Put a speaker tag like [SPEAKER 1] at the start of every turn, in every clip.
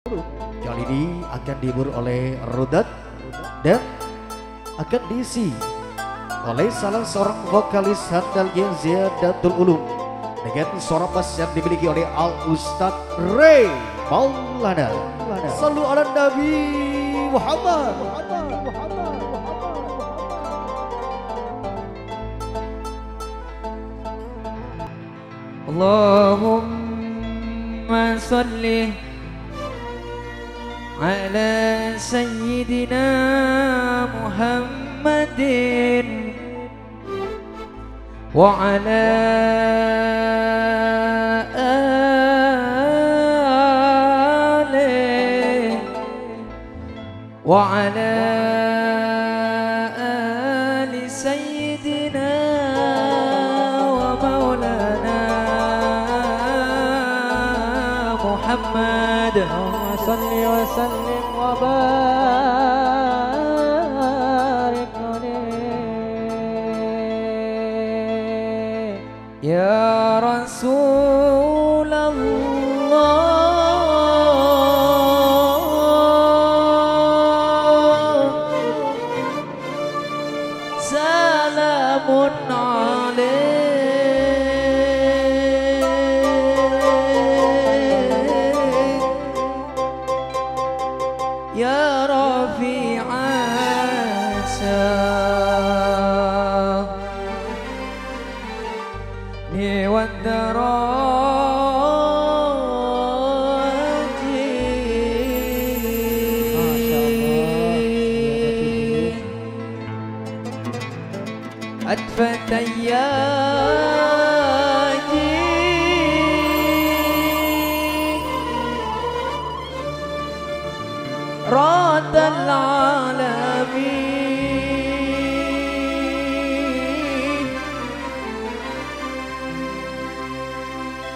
[SPEAKER 1] Kali ini akan dihibur oleh Rudat dan akan diisi oleh salah seorang vokalis handalnya Ziyadatul Ulum dengan suara bass yang dimiliki oleh Al Ustad Ray Maulana. Sallu ala Nabi Muhammad.
[SPEAKER 2] Allahumma salli ala sayyidina Muhammadin wa ala alihi wa ala ali sayyidina wa maulana Muhammad. صلي وسلم وبارك عليه يا رسول الله سلام عليك يا رفيع الشان والدراج أدفت أياجي راد العالمين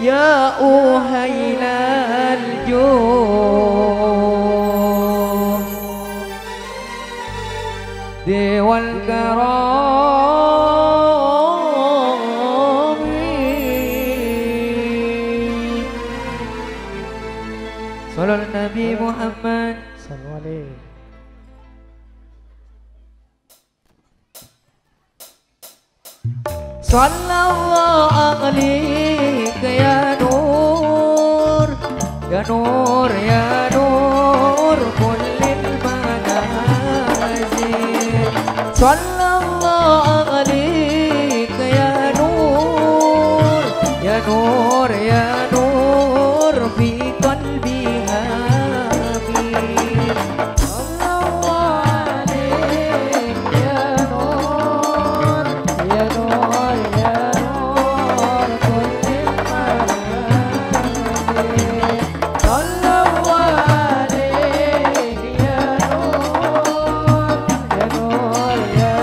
[SPEAKER 2] يا أهيل الجود والكرام صلى النبي محمد صلوا عليه. صلى الله عليك يا نور يا نور يا نور كل المنازل. صلى الله عليك يا نور يا نور يا نور في قلبي هامين. صلى الله عليك يا نور يا نور يا نور كل المنازل. صلى الله عليك يا نور يا نور يا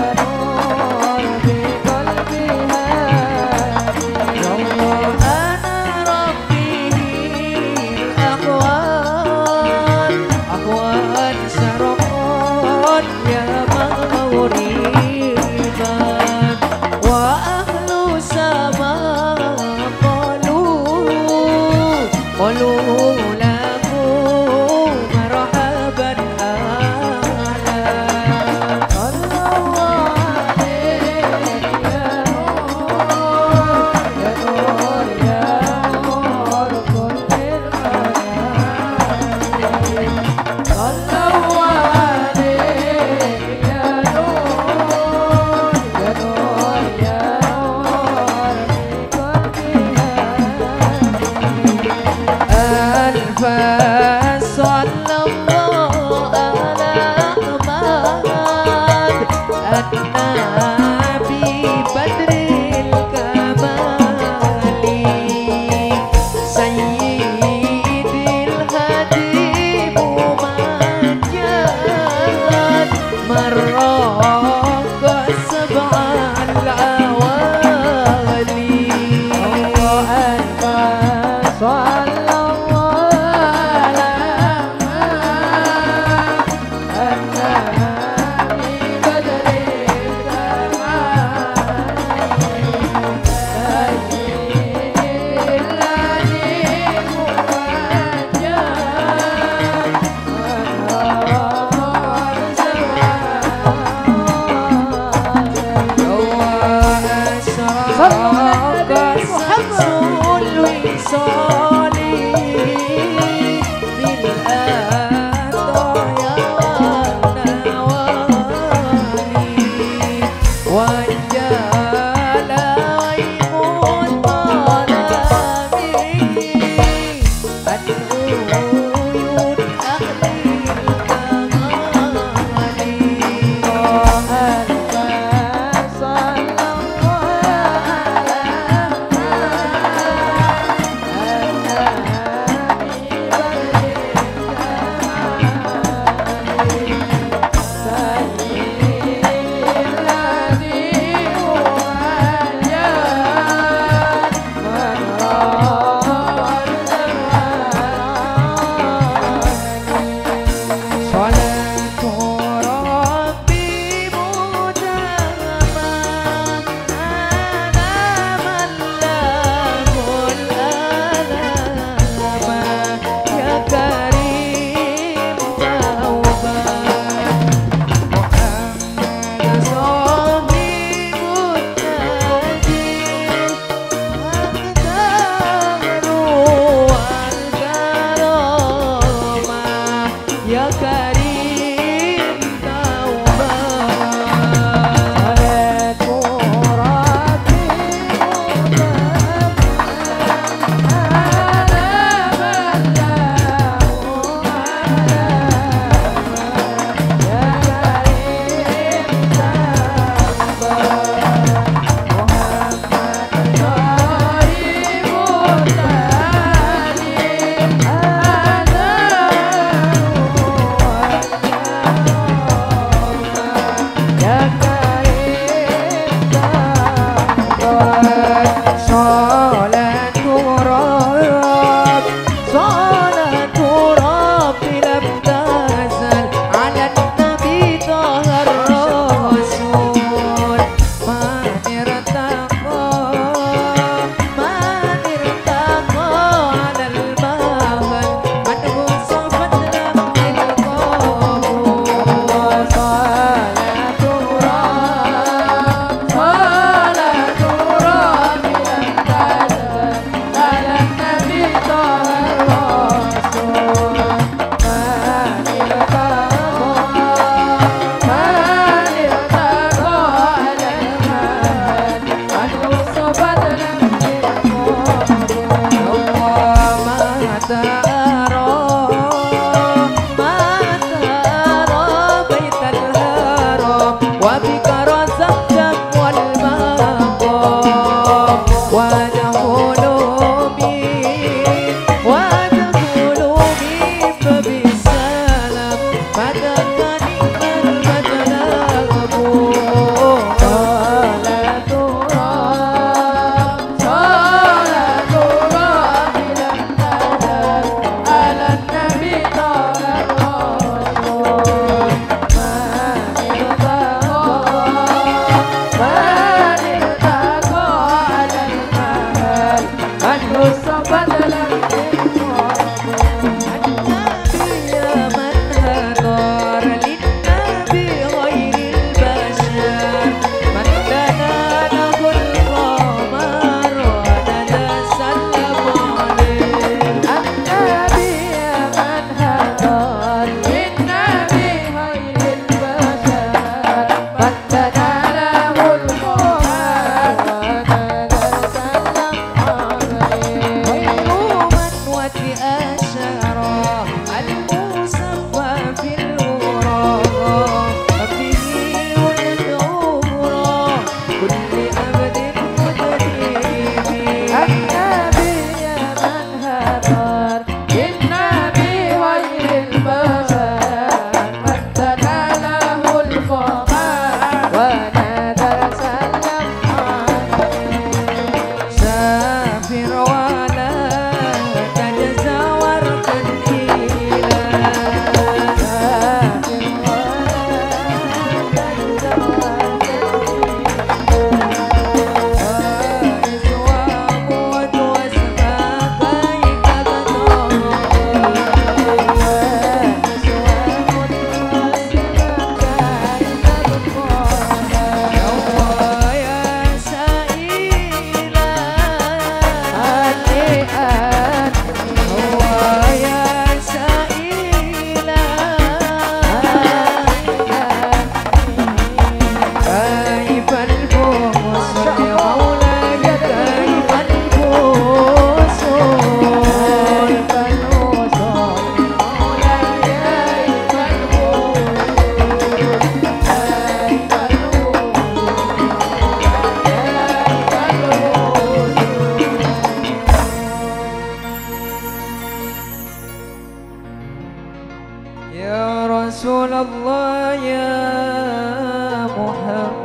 [SPEAKER 2] رسول الله يا محمد